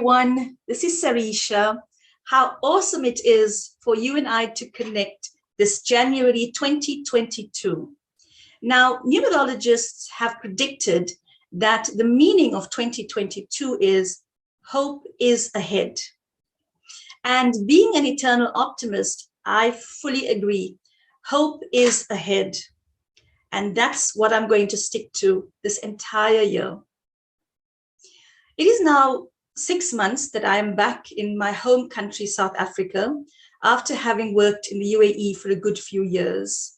everyone. This is Sarisha. How awesome it is for you and I to connect this January 2022. Now, numerologists have predicted that the meaning of 2022 is hope is ahead. And being an eternal optimist, I fully agree. Hope is ahead. And that's what I'm going to stick to this entire year. It is now 6 months that I am back in my home country, South Africa, after having worked in the UAE for a good few years.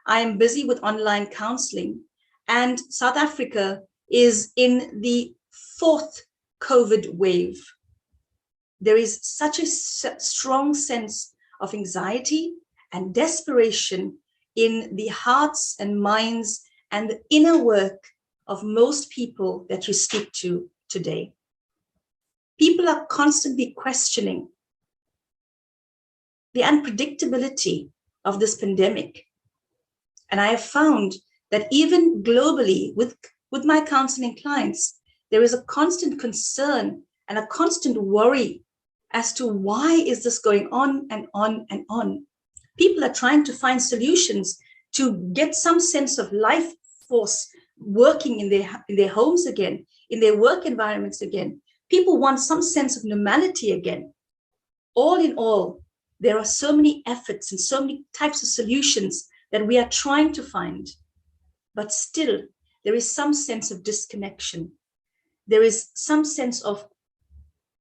I am busy with online counseling, and South Africa is in the 4th COVID wave. There is such a strong sense of anxiety and desperation in the hearts and minds and the inner work of most people that you speak to today. People are constantly questioning the unpredictability of this pandemic. And I have found that even globally with my counseling clients, there is a constant concern and a constant worry as to why is this going on and on and on. People are trying to find solutions to get some sense of life force working in their homes again, in their work environments again. People want some sense of normality again. All in all, there are so many efforts and so many types of solutions that we are trying to find. But still, there is some sense of disconnection. There is some sense of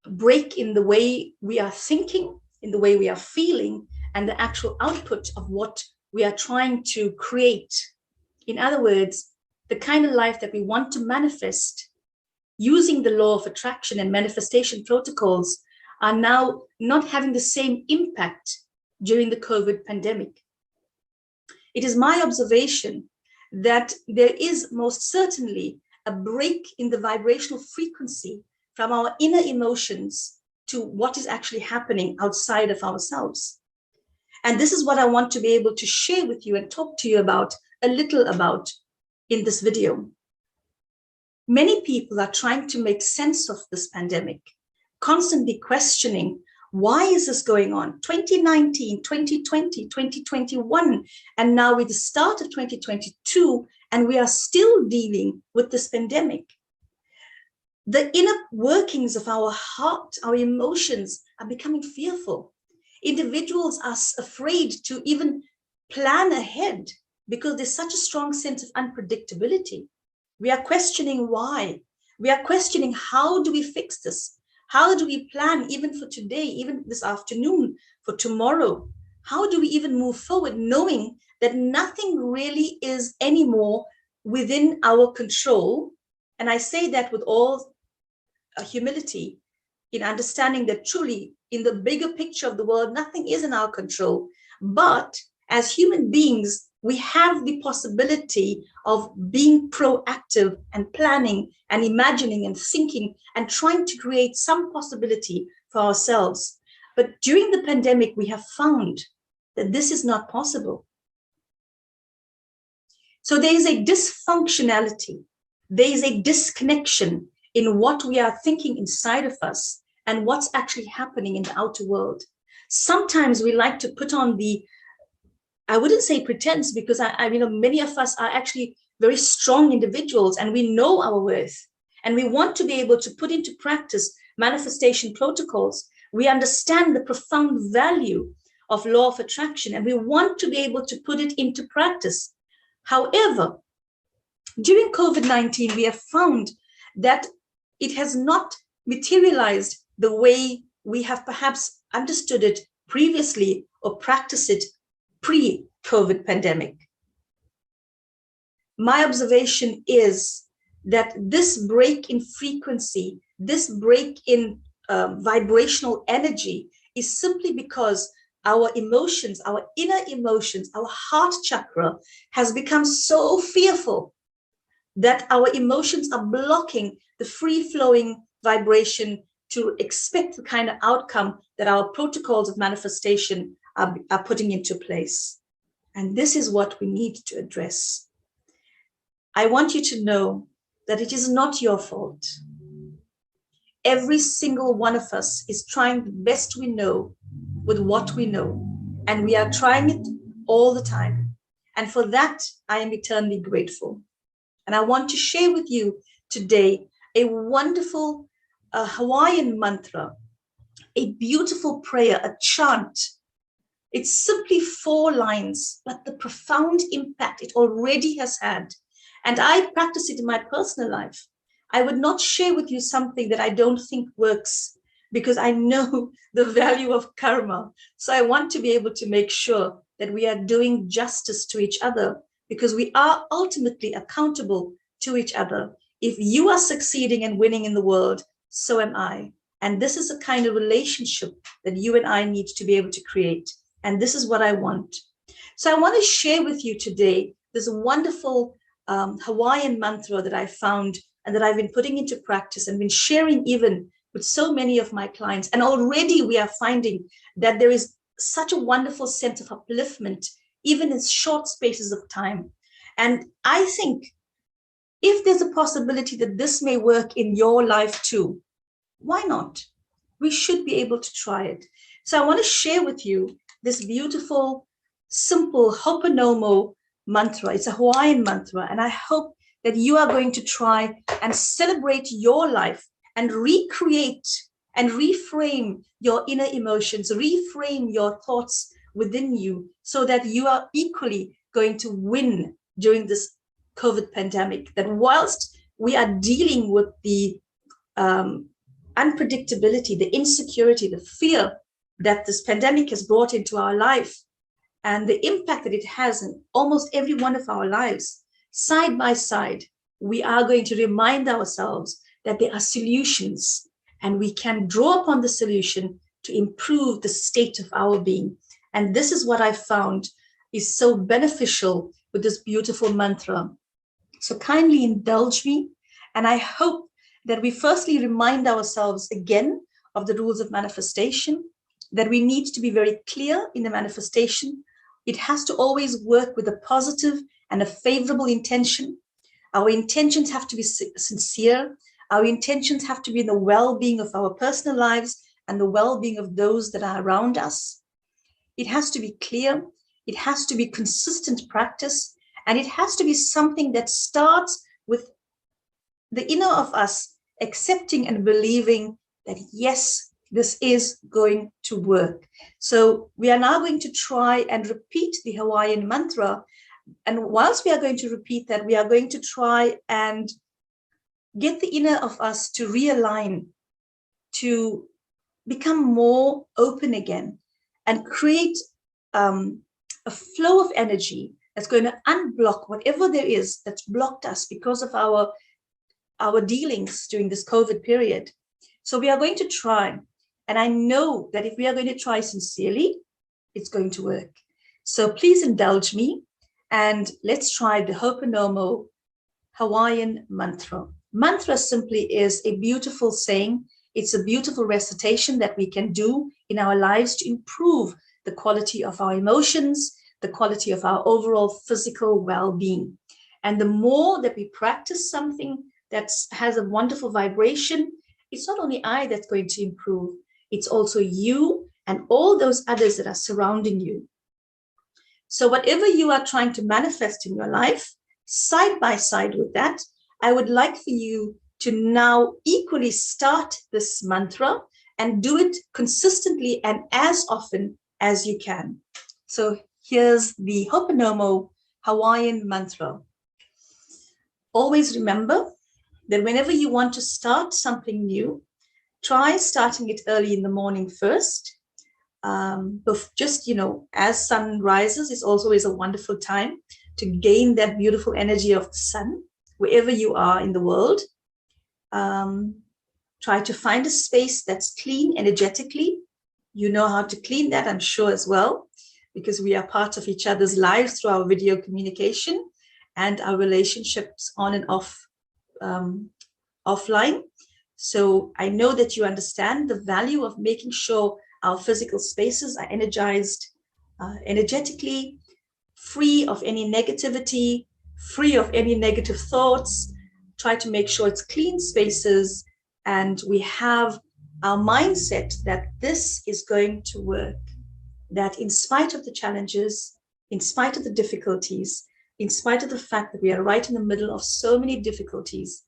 break in the way we are thinking, in the way we are feeling, and the actual output of what we are trying to create. In other words, the kind of life that we want to manifest using the law of attraction and manifestation protocols are now not having the same impact during the COVID pandemic. It is my observation that there is most certainly a break in the vibrational frequency from our inner emotions to what is actually happening outside of ourselves. And this is what I want to be able to share with you and talk to you about a little about in this video. Many people are trying to make sense of this pandemic, constantly questioning, why is this going on? 2019, 2020, 2021, and now we're the start of 2022, and we are still dealing with this pandemic. The inner workings of our heart, our emotions are becoming fearful. Individuals are afraid to even plan ahead because there's such a strong sense of unpredictability. We are questioning why. We are questioning, how do we fix this? How do we plan even for today, even this afternoon, for tomorrow? How do we even move forward knowing that nothing really is anymore within our control? And I say that with all humility, in understanding that truly in the bigger picture of the world, nothing is in our control. But as human beings, we have the possibility of being proactive and planning and imagining and thinking and trying to create some possibility for ourselves. But during the pandemic, we have found that this is not possible. So there is a dysfunctionality. There is a disconnection in what we are thinking inside of us and what's actually happening in the outer world. Sometimes we like to put on the, I wouldn't say pretense, because many of us are actually very strong individuals and we know our worth. And we want to be able to put into practice manifestation protocols. We understand the profound value of law of attraction and we want to be able to put it into practice. However, during COVID-19, we have found that it has not materialized the way we have perhaps understood it previously or practiced it pre-COVID pandemic. My observation is that this break in frequency, this break in vibrational energy is simply because our emotions, our inner emotions, our heart chakra has become so fearful that our emotions are blocking the free-flowing vibration to expect the kind of outcome that our protocols of manifestation are putting into place. And this is what we need to address. I want you to know that it is not your fault. every single one of us is trying the best we know with what we know. And we are trying it all the time. And for that, I am eternally grateful. And I want to share with you today a wonderful Hawaiian mantra, a beautiful prayer, a chant. It's simply 4 lines, but the profound impact it already has had. And I practice it in my personal life. I would not share with you something that I don't think works, because I know the value of karma. So I want to be able to make sure that we are doing justice to each other, because we are ultimately accountable to each other. If you are succeeding and winning in the world, so am I. And this is a kind of relationship that you and I need to be able to create. And this is what I want. So I want to share with you today this wonderful Hawaiian mantra that I found and that I've been putting into practice and been sharing even with so many of my clients. And already we are finding that there is such a wonderful sense of upliftment, even in short spaces of time. And I think if there's a possibility that this may work in your life too, why not? We should be able to try it. So I want to share with you this beautiful, simple oponopono mantra. It's a Hawaiian mantra. And I hope that you are going to try and celebrate your life and recreate and reframe your inner emotions, reframe your thoughts within you, so that you are equally going to win during this COVID pandemic. That whilst we are dealing with the unpredictability, the insecurity, the fear that this pandemic has brought into our life, and the impact that it has in almost every one of our lives, side by side, we are going to remind ourselves that there are solutions, and we can draw upon the solution to improve the state of our being. And this is what I found is so beneficial with this beautiful mantra. So kindly indulge me. And I hope that we firstly remind ourselves again of the rules of manifestation, that we need to be very clear in the manifestation. It has to always work with a positive and a favorable intention. Our intentions have to be sincere. Our intentions have to be in the well-being of our personal lives and the well-being of those that are around us. It has to be clear. It has to be consistent practice. And it has to be something that starts with the inner of us accepting and believing that, yes, this is going to work. So we are now going to try and repeat the Hawaiian mantra. And whilst we are going to repeat that, we are going to try and get the inner of us to realign, to become more open again, and create a flow of energy that's going to unblock whatever there is that's blocked us because of our dealings during this COVID period. So we are going to try. And I know that if we are going to try sincerely, it's going to work. So please indulge me, and let's try the Ho'oponopono Hawaiian mantra. Mantra simply is a beautiful saying. It's a beautiful recitation that we can do in our lives to improve the quality of our emotions, the quality of our overall physical well-being. And the more that we practice something that has a wonderful vibration, it's not only I that's going to improve, it's also you and all those others that are surrounding you. So whatever you are trying to manifest in your life, side by side with that, I would like for you to now equally start this mantra and do it consistently and as often as you can. So here's the Ho'oponopono Hawaiian mantra. Always remember that whenever you want to start something new, try starting it early in the morning first. Just, as sun rises, it's always a wonderful time to gain that beautiful energy of the sun, wherever you are in the world. Try to find a space that's clean energetically. You know how to clean that, I'm sure, as well, because we are part of each other's lives through our video communication and our relationships on and off offline. So I know that you understand the value of making sure our physical spaces are energized energetically, free of any negativity, free of any negative thoughts. Try to make sure it's clean spaces and we have our mindset that this is going to work, that in spite of the challenges, in spite of the difficulties, in spite of the fact that we are right in the middle of so many difficulties,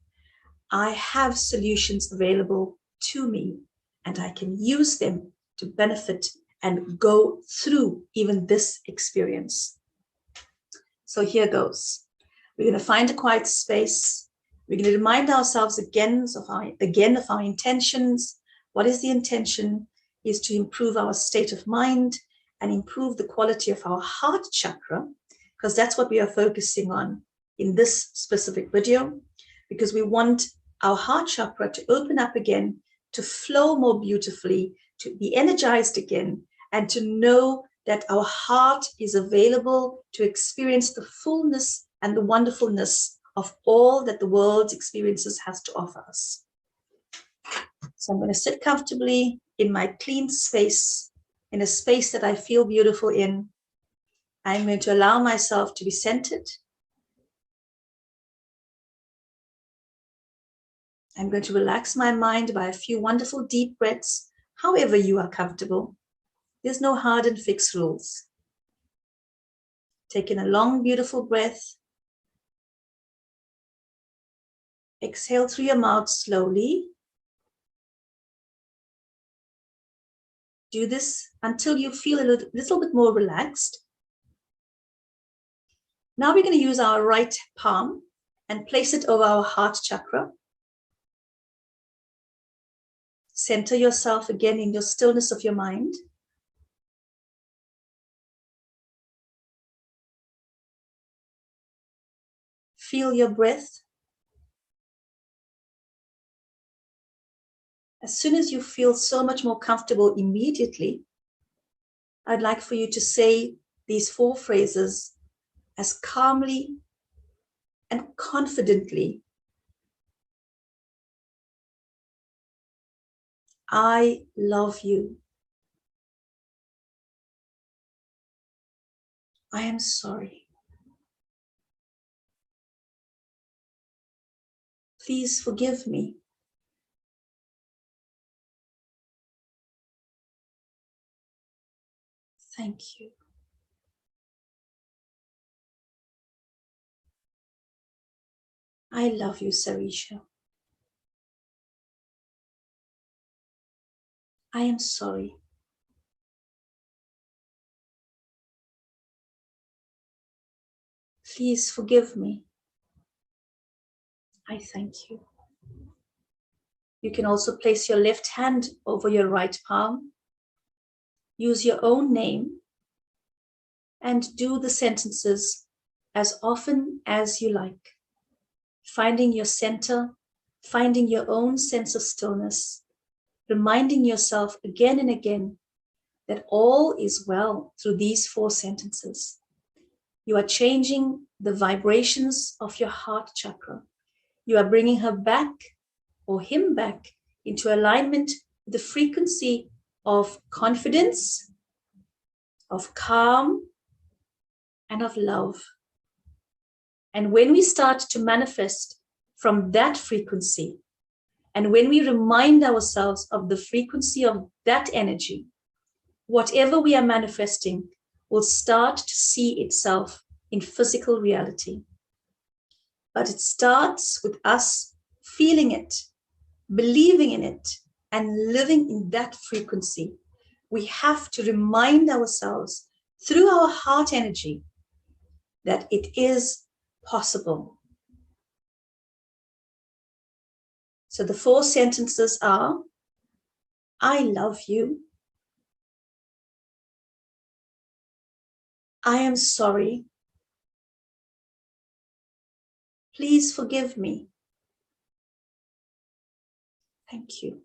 I have solutions available to me, and I can use them to benefit and go through even this experience. So here goes. We're going to find a quiet space. We're going to remind ourselves again of our intentions. What is the intention? Is to improve our state of mind and improve the quality of our heart chakra, because that's what we are focusing on in this specific video, because we want our heart chakra to open up again, to flow more beautifully, to be energized again, and to know that our heart is available to experience the fullness and the wonderfulness of all that the world's experiences has to offer us. So I'm going to sit comfortably in my clean space, in a space that I feel beautiful in. I'm going to allow myself to be centered. I'm going to relax my mind by a few wonderful deep breaths, however you are comfortable. There's no hard and fixed rules. Take in a long, beautiful breath. Exhale through your mouth slowly. Do this until you feel a little bit more relaxed. Now we're going to use our right palm and place it over our heart chakra. Center yourself again in your stillness of your mind. Feel your breath. As soon as you feel so much more comfortable immediately, I'd like for you to say these 4 phrases as calmly and confidently. I love you. I am sorry. Please forgive me. Thank you. I love you, Sarisha. I am sorry. Please forgive me. I thank you. You can also place your left hand over your right palm. Use your own name and do the sentences as often as you like, finding your center, finding your own sense of stillness, reminding yourself again and again that all is well through these 4 sentences. You are changing the vibrations of your heart chakra. You are bringing her back or him back into alignment with the frequency of confidence, of calm, and of love. And when we start to manifest from that frequency, and when we remind ourselves of the frequency of that energy, whatever we are manifesting will start to see itself in physical reality. But it starts with us feeling it, believing in it, and living in that frequency. We have to remind ourselves through our heart energy that it is possible. So the 4 sentences are, I love you. I am sorry. Please forgive me. Thank you.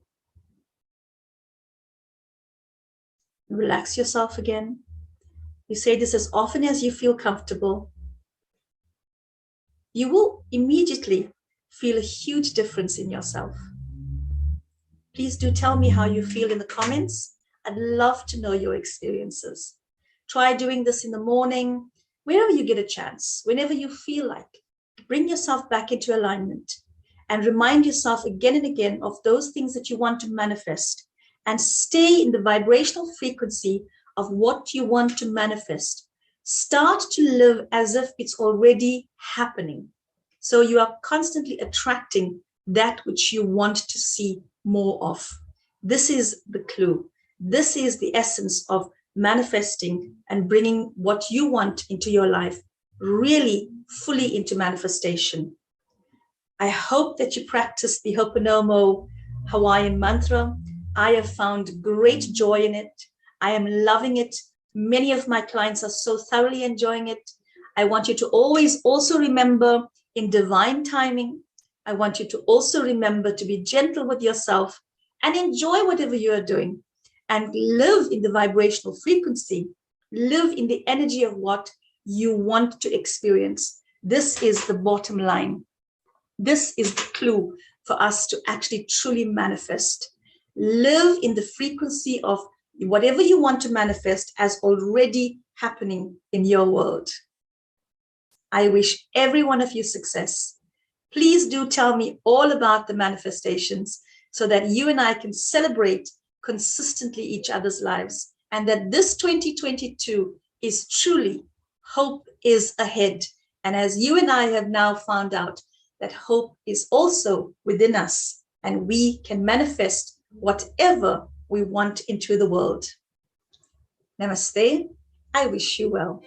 Relax yourself again. You say this as often as you feel comfortable. You will immediately feel a huge difference in yourself. Please do tell me how you feel in the comments. I'd love to know your experiences. Try doing this in the morning, wherever you get a chance, whenever you feel like. Bring yourself back into alignment and remind yourself again and again of those things that you want to manifest, and stay in the vibrational frequency of what you want to manifest. Start to live as if it's already happening. So you are constantly attracting that which you want to see more of. This is the clue. This is the essence of manifesting and bringing what you want into your life really fully into manifestation. I hope that you practice the Ho'oponopono Hawaiian Mantra. I have found great joy in it. I am loving it. Many of my clients are so thoroughly enjoying it. I want you to always also remember in divine timing. I want you to also remember to be gentle with yourself and enjoy whatever you are doing, and live in the vibrational frequency. Live in the energy of what you want to experience. This is the bottom line. This is the clue for us to actually truly manifest. Live in the frequency of whatever you want to manifest as already happening in your world. I wish every one of you success. Please do tell me all about the manifestations so that you and I can celebrate consistently each other's lives, and that this 2022 is truly hope is ahead. And as you and I have now found out that hope is also within us, and we can manifest whatever we want into the world. Namaste. I wish you well.